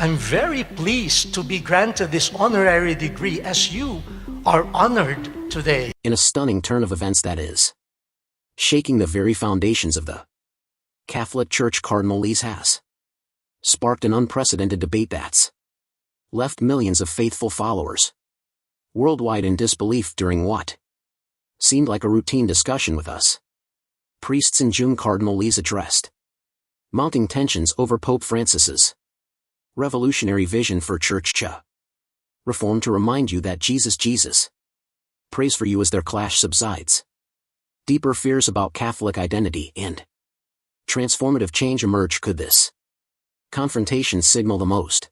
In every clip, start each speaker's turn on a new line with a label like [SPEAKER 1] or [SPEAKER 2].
[SPEAKER 1] I'm very pleased to be granted this honorary degree as you are honored today.
[SPEAKER 2] In a stunning turn of events that is, shaking the very foundations of the Catholic Church, Cardinal Luis has sparked an unprecedented debate that's left millions of faithful followers worldwide in disbelief during what seemed like a routine discussion with us priests. In June, Cardinal Luis addressed mounting tensions over Pope Francis's revolutionary vision for Church reform to remind you that Jesus prays for you as their clash subsides. Deeper fears about Catholic identity and transformative change emerge. Could this confrontation signal the most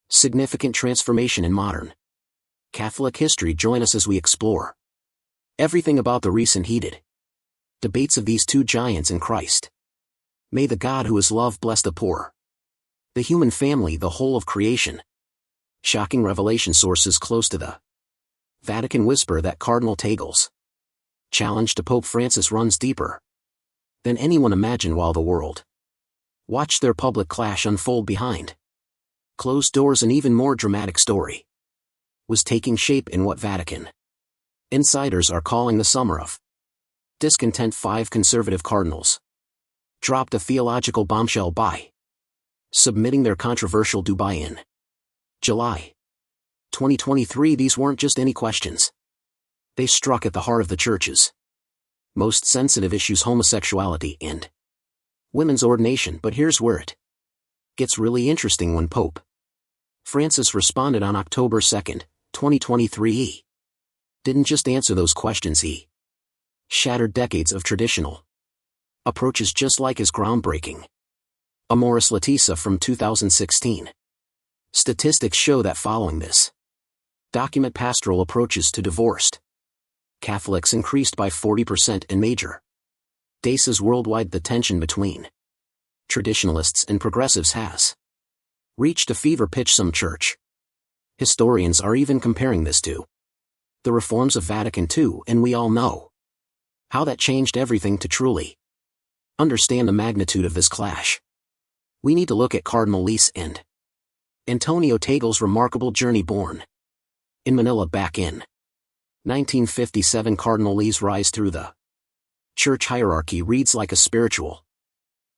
[SPEAKER 2] significant transformation in modern Catholic history? Join us as we explore everything about the recent heated debates of these two giants in Christ. May the God who is love bless the poor, the human family, the whole of creation. Shocking revelation. Sources close to the Vatican whisper that Cardinal Tagle's challenge to Pope Francis runs deeper than anyone imagined, while the world watched their public clash unfold behind closed doors. An even more dramatic story was taking shape in what Vatican insiders are calling the summer of discontent. 5 conservative cardinals dropped a theological bombshell by submitting their controversial Dubai in July 2023. These weren't just any questions. They struck at the heart of the Church's most sensitive issues: homosexuality and women's ordination. But here's where it gets really interesting. When Pope Francis responded on October 2nd, 2023, he didn't just answer those questions, he shattered decades of traditional approaches, just like his groundbreaking Amoris Laetitia from 2016. Statistics show that following this document, pastoral approaches to divorced Catholics increased by 40% in major dioceses worldwide. The tension between traditionalists and progressives has reached a fever pitch. Some church historians are even comparing this to the reforms of Vatican II, and we all know how that changed everything. To truly understand the magnitude of this clash, we need to look at Cardinal Luis and Antonio Tagle's remarkable journey. Born in Manila back in 1957, Cardinal Luis' rise through the church hierarchy reads like a spiritual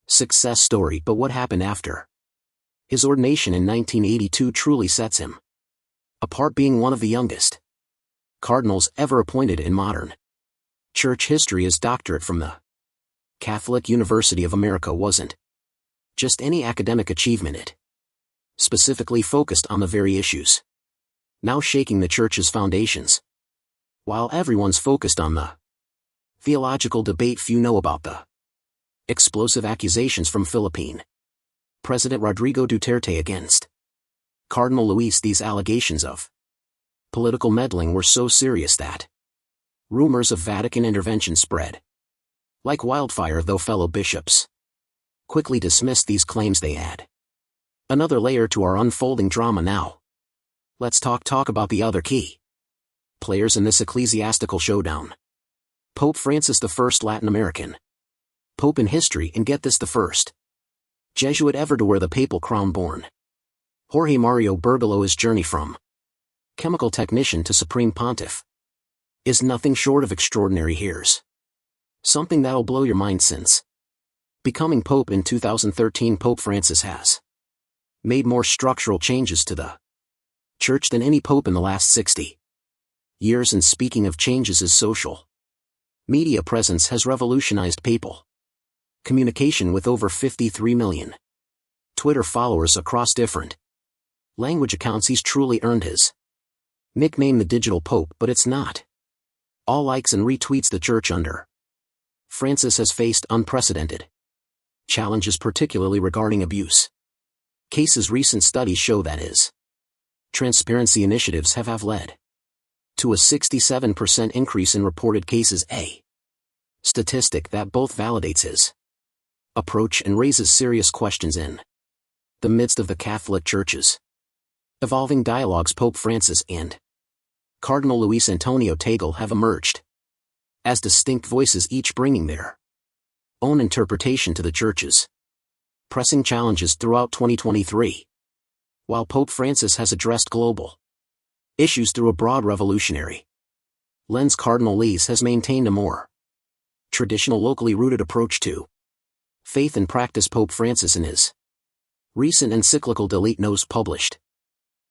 [SPEAKER 2] success story. But what happened after his ordination in 1982 truly sets him apart, being one of the youngest cardinals ever appointed in modern church history. His doctorate from the Catholic University of America wasn't just any academic achievement. It specifically focused on the very issues now shaking the Church's foundations. While everyone's focused on the theological debate, few know about the explosive accusations from Philippine President Rodrigo Duterte against Cardinal Luis. These allegations of political meddling were so serious that rumors of Vatican intervention spread like wildfire, though fellow bishops quickly dismissed these claims. They add another layer to our unfolding drama. Now, let's talk about the other key players in this ecclesiastical showdown. Pope Francis, the first Latin American pope in history, and get this, the first Jesuit ever to wear the papal crown. Born Jorge Mario Bergoglio, his journey from chemical technician to supreme pontiff is nothing short of extraordinary. Here's something that'll blow your mind. Since becoming pope in 2013, Pope Francis has made more structural changes to the Church than any pope in the last 60 years. And speaking of changes, his social media presence has revolutionized papal communication. With over 53 million Twitter followers across different language accounts, he's truly earned his nickname the Digital Pope. But it's not all likes and retweets. The Church under Francis has faced unprecedented challenges, particularly regarding abuse cases. Recent studies show that his transparency initiatives have led to a 67% increase in reported cases, a statistic that both validates his approach and raises serious questions in the midst of the Catholic Church's evolving dialogues. Pope Francis and Cardinal Luis Antonio Tagle have emerged as distinct voices, each bringing their own interpretation to the Church's pressing challenges throughout 2023. While Pope Francis has addressed global issues through a broad revolutionary lens, Cardinal Luis has maintained a more traditional, locally rooted approach to faith and practice. Pope Francis, in his recent encyclical Delete Nos, published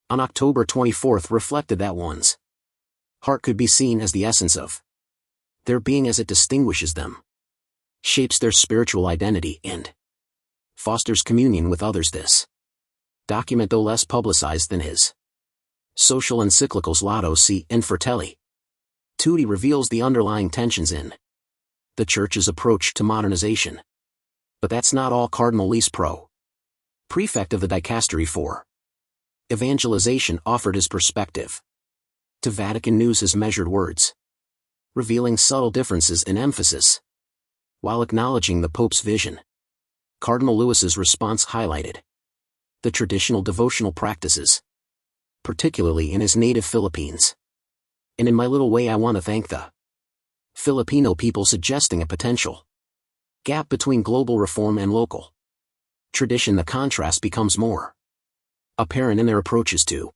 [SPEAKER 2] on October 24, reflected that one's heart could be seen as the essence of their being as it distinguishes them, shapes their spiritual identity, and fosters communion with others. This document, though less publicized than his social encyclicals Laudato Si and Fratelli Tutti, reveals the underlying tensions in the Church's approach to modernization. But that's not all. Cardinal Luis, prefect of the Dicastery for Evangelization, offered his perspective to Vatican News, his measured words revealing subtle differences in emphasis. While acknowledging the Pope's vision, Cardinal Luis's response highlighted the traditional devotional practices, particularly in his native Philippines. And in my little way, I want to thank the Filipino people, suggesting a potential gap between global reform and local tradition. The contrast becomes more apparent in their approaches to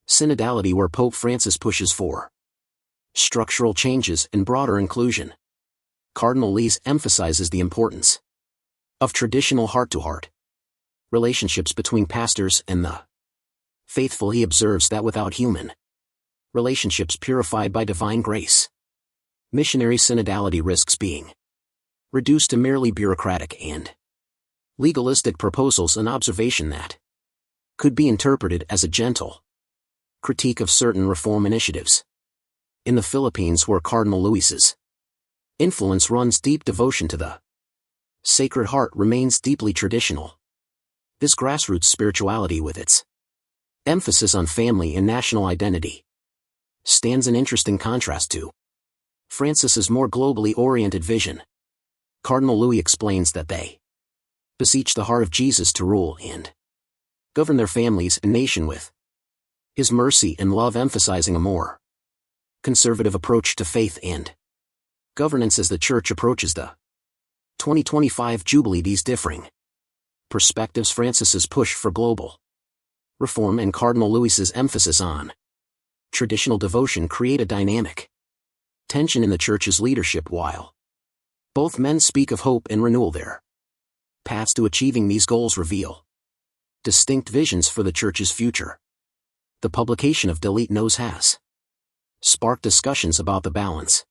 [SPEAKER 2] synodality, where Pope Francis pushes for structural changes and broader inclusion. Cardinal Luis emphasizes the importance of traditional heart-to-heart relationships between pastors and the faithful. He observes that without human relationships purified by divine grace, missionary synodality risks being reduced to merely bureaucratic and legalistic proposals, an observation that could be interpreted as a gentle critique of certain reform initiatives. In the Philippines, where Cardinal Luis's influence runs deep, devotion to the Sacred Heart remains deeply traditional. This grassroots spirituality, with its emphasis on family and national identity, stands in interesting contrast to Francis's more globally oriented vision. Cardinal Luis explains that they beseech the heart of Jesus to rule and govern their families and nation with his mercy and love, emphasizing a more conservative approach to faith and governance as the Church approaches the 2025 Jubilee. These differing perspectives, Francis's push for global reform and Cardinal Luis's emphasis on traditional devotion, create a dynamic tension in the Church's leadership. While both men speak of hope and renewal, their paths to achieving these goals reveal distinct visions for the Church's future. The publication of Delete Nos has sparked discussions about the balance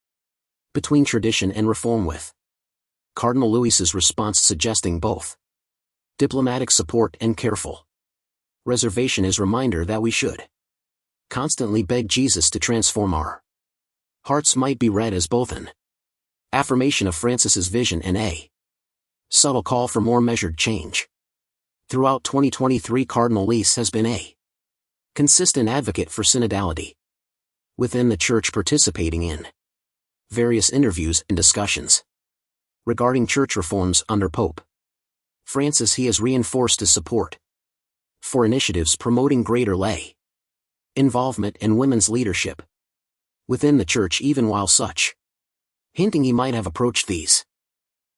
[SPEAKER 2] between tradition and reform, with Cardinal Luis's response suggesting both diplomatic support and careful reservation, as reminder that we should constantly beg Jesus to transform our hearts, might be read as both an affirmation of Francis's vision and a subtle call for more measured change. Throughout 2023, Cardinal Luis has been a consistent advocate for synodality within the Church, participating in various interviews and discussions regarding Church reforms under Pope Francis. He has reinforced his support for initiatives promoting greater lay involvement and women's leadership within the Church, even while such hinting he might have approached these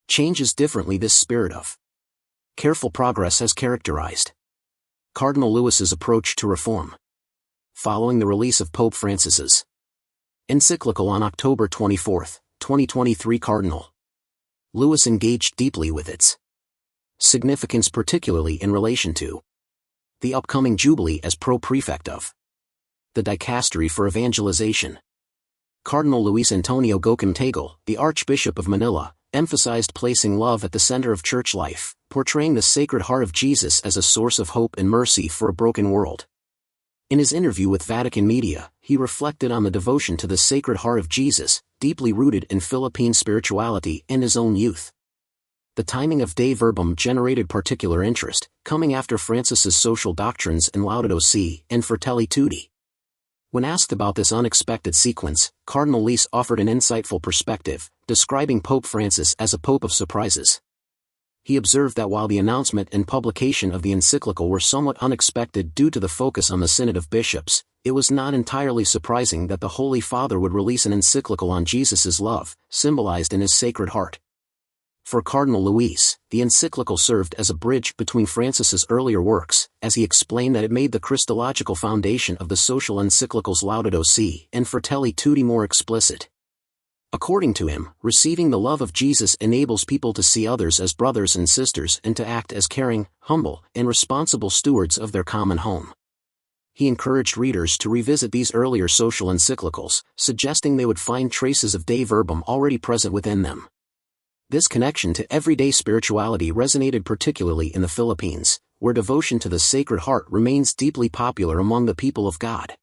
[SPEAKER 2] changes differently. This spirit of careful progress has characterized Cardinal Luis's approach to reform. Following the release of Pope Francis's encyclical on October 24, 2023, Cardinal Luis engaged deeply with its significance, particularly in relation to the upcoming Jubilee. As pro-prefect of the Dicastery for Evangelization, Cardinal Luis Antonio Gokim Tagle, the Archbishop of Manila, emphasized placing love at the center of church life, portraying the Sacred Heart of Jesus as a source of hope and mercy for a broken world. In his interview with Vatican Media, he reflected on the devotion to the Sacred Heart of Jesus, deeply rooted in Philippine spirituality and his own youth. The timing of De Verbum generated particular interest, coming after Francis's social doctrines in Laudato Si and Fratelli Tutti. When asked about this unexpected sequence, Cardinal Luis offered an insightful perspective, describing Pope Francis as a pope of surprises. He observed that while the announcement and publication of the encyclical were somewhat unexpected due to the focus on the Synod of Bishops, it was not entirely surprising that the Holy Father would release an encyclical on Jesus' love, symbolized in his Sacred Heart. For Cardinal Luis, the encyclical served as a bridge between Francis's earlier works, as he explained that it made the Christological foundation of the social encyclicals Laudato Si and Fratelli Tutti more explicit. According to him, receiving the love of Jesus enables people to see others as brothers and sisters and to act as caring, humble, and responsible stewards of their common home. He encouraged readers to revisit these earlier social encyclicals, suggesting they would find traces of Dei Verbum already present within them. This connection to everyday spirituality resonated particularly in the Philippines, where devotion to the Sacred Heart remains deeply popular among the people of God.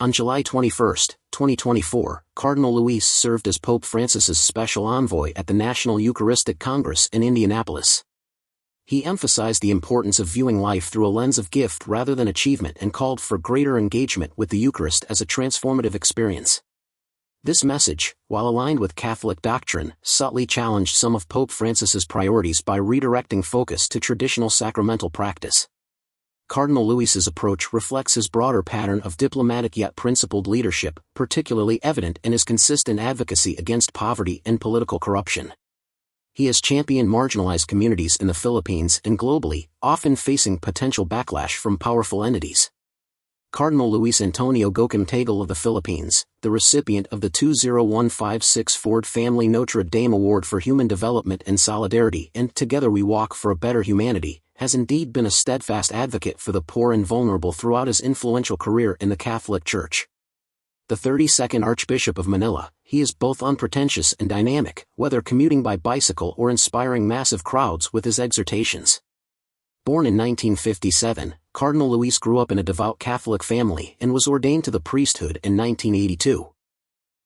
[SPEAKER 2] On July 21, 2024, Cardinal Luis served as Pope Francis's special envoy at the National Eucharistic Congress in Indianapolis. He emphasized the importance of viewing life through a lens of gift rather than achievement and called for greater engagement with the Eucharist as a transformative experience. This message, while aligned with Catholic doctrine, subtly challenged some of Pope Francis's priorities by redirecting focus to traditional sacramental practice. Cardinal Luis's approach reflects his broader pattern of diplomatic yet principled leadership, particularly evident in his consistent advocacy against poverty and political corruption. He has championed marginalized communities in the Philippines and globally, often facing potential backlash from powerful entities. Cardinal Luis Antonio Gokim Tagle of the Philippines, the recipient of the 20156 Ford Family Notre Dame Award for Human Development and Solidarity and Together We Walk for a Better Humanity, has indeed been a steadfast advocate for the poor and vulnerable throughout his influential career in the Catholic Church. The 32nd Archbishop of Manila, he is both unpretentious and dynamic, whether commuting by bicycle or inspiring massive crowds with his exhortations. Born in 1957, Cardinal Luis grew up in a devout Catholic family and was ordained to the priesthood in 1982.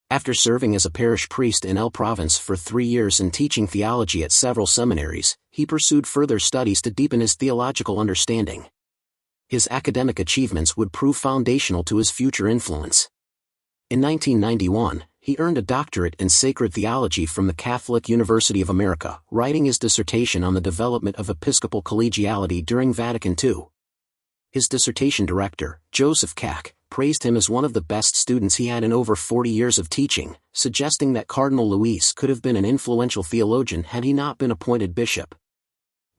[SPEAKER 2] After serving as a parish priest in El Province for 3 years and teaching theology at several seminaries, he pursued further studies to deepen his theological understanding. His academic achievements would prove foundational to his future influence. In 1991, he earned a doctorate in sacred theology from the Catholic University of America, writing his dissertation on the development of episcopal collegiality during Vatican II. His dissertation director, Joseph Cack, praised him as one of the best students he had in over 40 years of teaching, suggesting that Cardinal Luis could have been an influential theologian had he not been appointed bishop.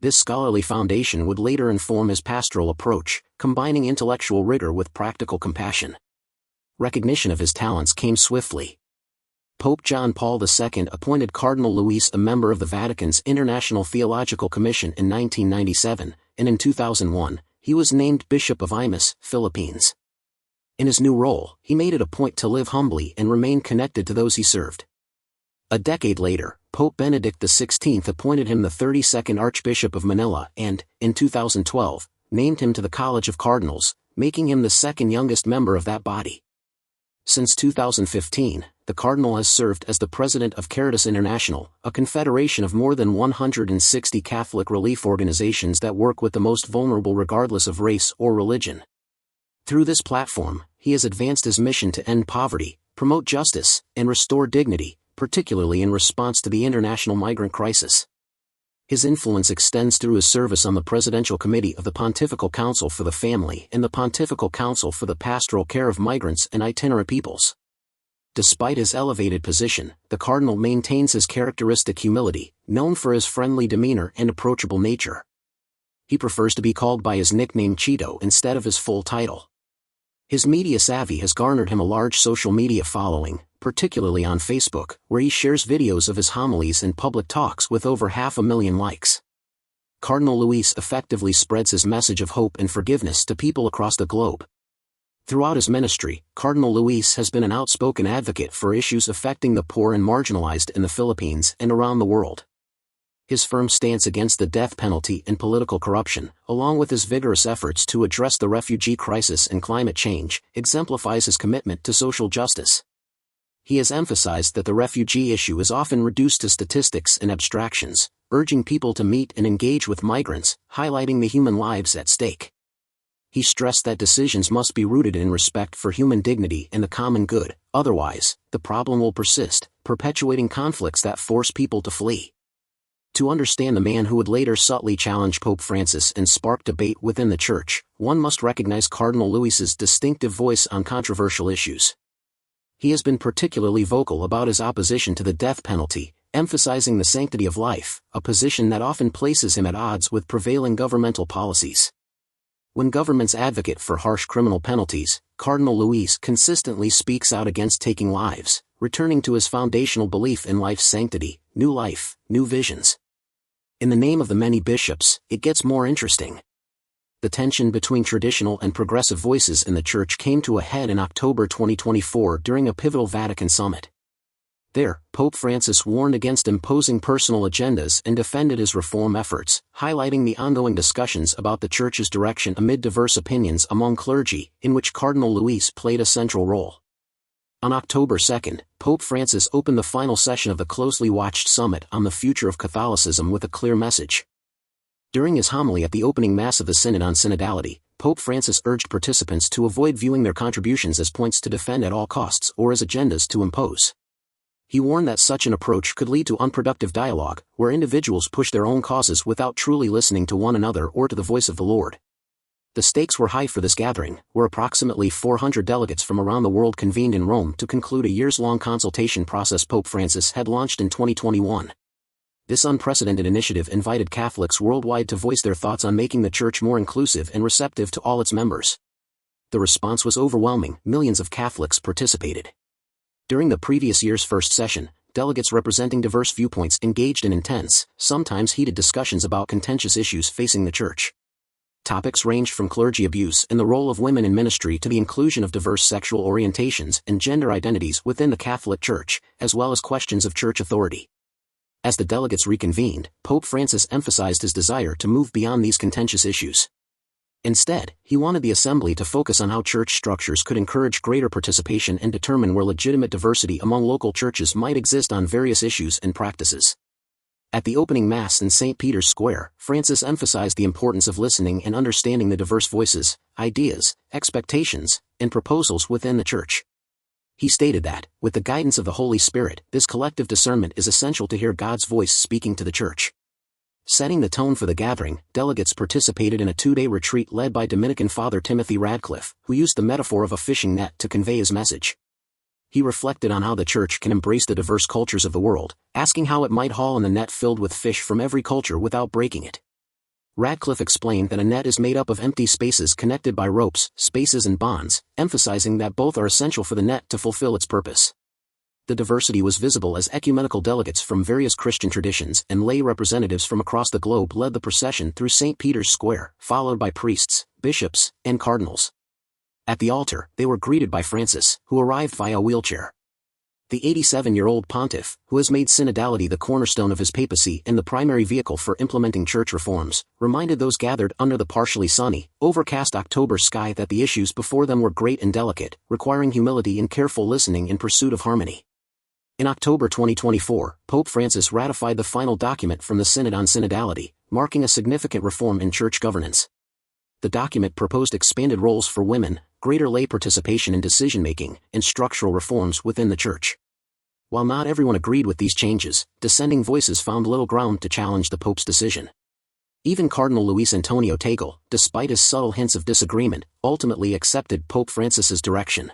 [SPEAKER 2] This scholarly foundation would later inform his pastoral approach, combining intellectual rigor with practical compassion. Recognition of his talents came swiftly. Pope John Paul II appointed Cardinal Luis a member of the Vatican's International Theological Commission in 1997, and in 2001, he was named Bishop of Imus, Philippines. In his new role, he made it a point to live humbly and remain connected to those he served. A decade later, Pope Benedict XVI appointed him the 32nd Archbishop of Manila and, in 2012, named him to the College of Cardinals, making him the second youngest member of that body. Since 2015, the Cardinal has served as the president of Caritas International, a confederation of more than 160 Catholic relief organizations that work with the most vulnerable regardless of race or religion. Through this platform, he has advanced his mission to end poverty, promote justice, and restore dignity, particularly in response to the international migrant crisis. His influence extends through his service on the Presidential Committee of the Pontifical Council for the Family and the Pontifical Council for the Pastoral Care of Migrants and Itinerant Peoples. Despite his elevated position, the Cardinal maintains his characteristic humility, known for his friendly demeanor and approachable nature. He prefers to be called by his nickname Chito instead of his full title. His media savvy has garnered him a large social media following, particularly on Facebook, where he shares videos of his homilies and public talks with over 500,000 likes. Cardinal Luis effectively spreads his message of hope and forgiveness to people across the globe. Throughout his ministry, Cardinal Luis has been an outspoken advocate for issues affecting the poor and marginalized in the Philippines and around the world. His firm stance against the death penalty and political corruption, along with his vigorous efforts to address the refugee crisis and climate change, exemplifies his commitment to social justice. He has emphasized that the refugee issue is often reduced to statistics and abstractions, urging people to meet and engage with migrants, highlighting the human lives at stake. He stressed that decisions must be rooted in respect for human dignity and the common good, otherwise, the problem will persist, perpetuating conflicts that force people to flee. To understand the man who would later subtly challenge Pope Francis and spark debate within the Church, one must recognize Cardinal Luis's distinctive voice on controversial issues. He has been particularly vocal about his opposition to the death penalty, emphasizing the sanctity of life, a position that often places him at odds with prevailing governmental policies. When governments advocate for harsh criminal penalties, Cardinal Luis consistently speaks out against taking lives, returning to his foundational belief in life's sanctity, new life, new visions. In the name of the many bishops, it gets more interesting. The tension between traditional and progressive voices in the Church came to a head in October 2024 during a pivotal Vatican summit. There, Pope Francis warned against imposing personal agendas and defended his reform efforts, highlighting the ongoing discussions about the Church's direction amid diverse opinions among clergy, in which Cardinal Luis played a central role. On October 2, Pope Francis opened the final session of the closely watched summit on the future of Catholicism with a clear message. During his homily at the opening Mass of the Synod on Synodality, Pope Francis urged participants to avoid viewing their contributions as points to defend at all costs or as agendas to impose. He warned that such an approach could lead to unproductive dialogue, where individuals push their own causes without truly listening to one another or to the voice of the Lord. The stakes were high for this gathering, where approximately 400 delegates from around the world convened in Rome to conclude a years-long consultation process Pope Francis had launched in 2021. This unprecedented initiative invited Catholics worldwide to voice their thoughts on making the Church more inclusive and receptive to all its members. The response was overwhelming. Millions of Catholics participated. During the previous year's first session, delegates representing diverse viewpoints engaged in intense, sometimes heated discussions about contentious issues facing the Church. Topics ranged from clergy abuse and the role of women in ministry to the inclusion of diverse sexual orientations and gender identities within the Catholic Church, as well as questions of Church authority. As the delegates reconvened, Pope Francis emphasized his desire to move beyond these contentious issues. Instead, he wanted the assembly to focus on how church structures could encourage greater participation and determine where legitimate diversity among local churches might exist on various issues and practices. At the opening Mass in St. Peter's Square, Francis emphasized the importance of listening and understanding the diverse voices, ideas, expectations, and proposals within the Church. He stated that, with the guidance of the Holy Spirit, this collective discernment is essential to hear God's voice speaking to the Church. Setting the tone for the gathering, delegates participated in a 2-day retreat led by Dominican Father Timothy Radcliffe, who used the metaphor of a fishing net to convey his message. He reflected on how the Church can embrace the diverse cultures of the world, asking how it might haul in the net filled with fish from every culture without breaking it. Radcliffe explained that a net is made up of empty spaces connected by ropes, spaces and bonds, emphasizing that both are essential for the net to fulfill its purpose. The diversity was visible as ecumenical delegates from various Christian traditions and lay representatives from across the globe led the procession through St. Peter's Square, followed by priests, bishops, and cardinals. At the altar, they were greeted by Francis, who arrived via wheelchair. The 87-year-old pontiff, who has made synodality the cornerstone of his papacy and the primary vehicle for implementing church reforms, reminded those gathered under the partially sunny, overcast October sky that the issues before them were great and delicate, requiring humility and careful listening in pursuit of harmony. In October 2024, Pope Francis ratified the final document from the Synod on Synodality, marking a significant reform in church governance. The document proposed expanded roles for women, greater lay participation in decision-making, and structural reforms within the Church. While not everyone agreed with these changes, dissenting voices found little ground to challenge the Pope's decision. Even Cardinal Luis Antonio Tagle, despite his subtle hints of disagreement, ultimately accepted Pope Francis's direction.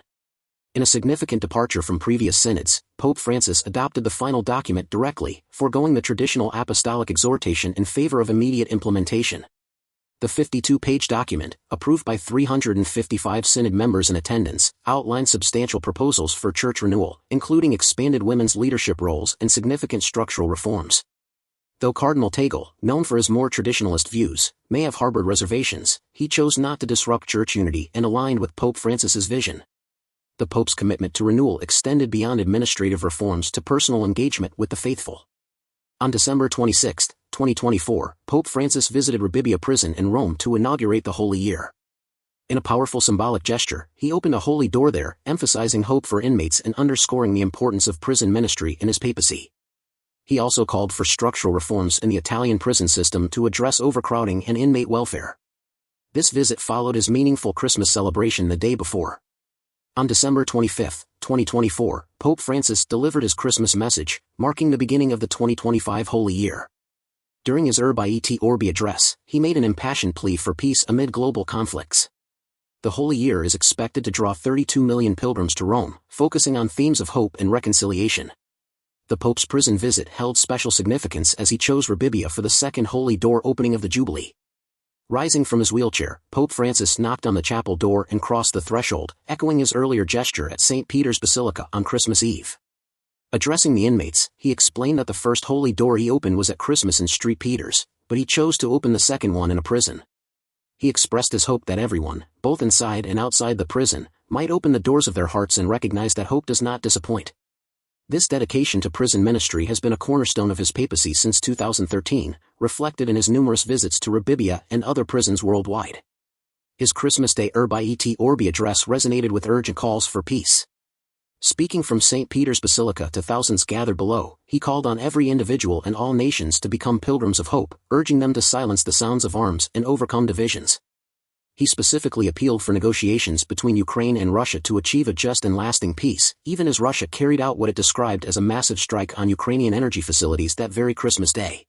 [SPEAKER 2] In a significant departure from previous synods, Pope Francis adopted the final document directly, foregoing the traditional apostolic exhortation in favor of immediate implementation. The 52-page document, approved by 355 synod members in attendance, outlined substantial proposals for church renewal, including expanded women's leadership roles and significant structural reforms. Though Cardinal Tagle, known for his more traditionalist views, may have harbored reservations, he chose not to disrupt church unity and aligned with Pope Francis's vision. The Pope's commitment to renewal extended beyond administrative reforms to personal engagement with the faithful. On December 26, 2024, Pope Francis visited Rebibbia prison in Rome to inaugurate the Holy Year. In a powerful symbolic gesture, he opened a holy door there, emphasizing hope for inmates and underscoring the importance of prison ministry in his papacy. He also called for structural reforms in the Italian prison system to address overcrowding and inmate welfare. This visit followed his meaningful Christmas celebration the day before. On December 25, 2024, Pope Francis delivered his Christmas message, marking the beginning of the 2025 Holy Year. During his Urbi et Orbi address, he made an impassioned plea for peace amid global conflicts. The Holy Year is expected to draw 32 million pilgrims to Rome, focusing on themes of hope and reconciliation. The Pope's prison visit held special significance as he chose Ribibia for the second holy door opening of the Jubilee. Rising from his wheelchair, Pope Francis knocked on the chapel door and crossed the threshold, echoing his earlier gesture at St. Peter's Basilica on Christmas Eve. Addressing the inmates, he explained that the first holy door he opened was at Christmas in St. Peter's, but he chose to open the second one in a prison. He expressed his hope that everyone, both inside and outside the prison, might open the doors of their hearts and recognize that hope does not disappoint. This dedication to prison ministry has been a cornerstone of his papacy since 2013, reflected in his numerous visits to Ribibia and other prisons worldwide. His Christmas Day Urbi et Orbi address resonated with urgent calls for peace. Speaking from St. Peter's Basilica to thousands gathered below, he called on every individual and all nations to become pilgrims of hope, urging them to silence the sounds of arms and overcome divisions. He specifically appealed for negotiations between Ukraine and Russia to achieve a just and lasting peace, even as Russia carried out what it described as a massive strike on Ukrainian energy facilities that very Christmas Day.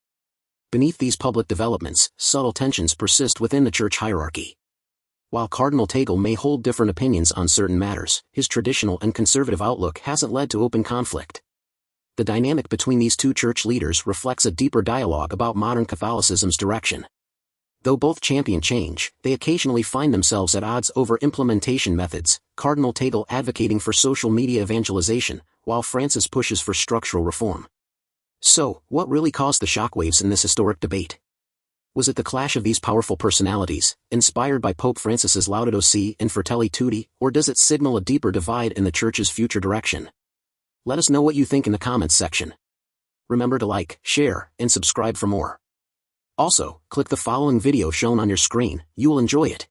[SPEAKER 2] Beneath these public developments, subtle tensions persist within the church hierarchy. While Cardinal Tagle may hold different opinions on certain matters, his traditional and conservative outlook hasn't led to open conflict. The dynamic between these two church leaders reflects a deeper dialogue about modern Catholicism's direction. Though both champion change, they occasionally find themselves at odds over implementation methods, Cardinal Tagle advocating for social media evangelization, while Francis pushes for structural reform. So, what really caused the shockwaves in this historic debate? Was it the clash of these powerful personalities, inspired by Pope Francis's Laudato Si and Fratelli Tutti, or does it signal a deeper divide in the Church's future direction? Let us know what you think in the comments section. Remember to like, share, and subscribe for more. Also, click the following video shown on your screen, you will enjoy it.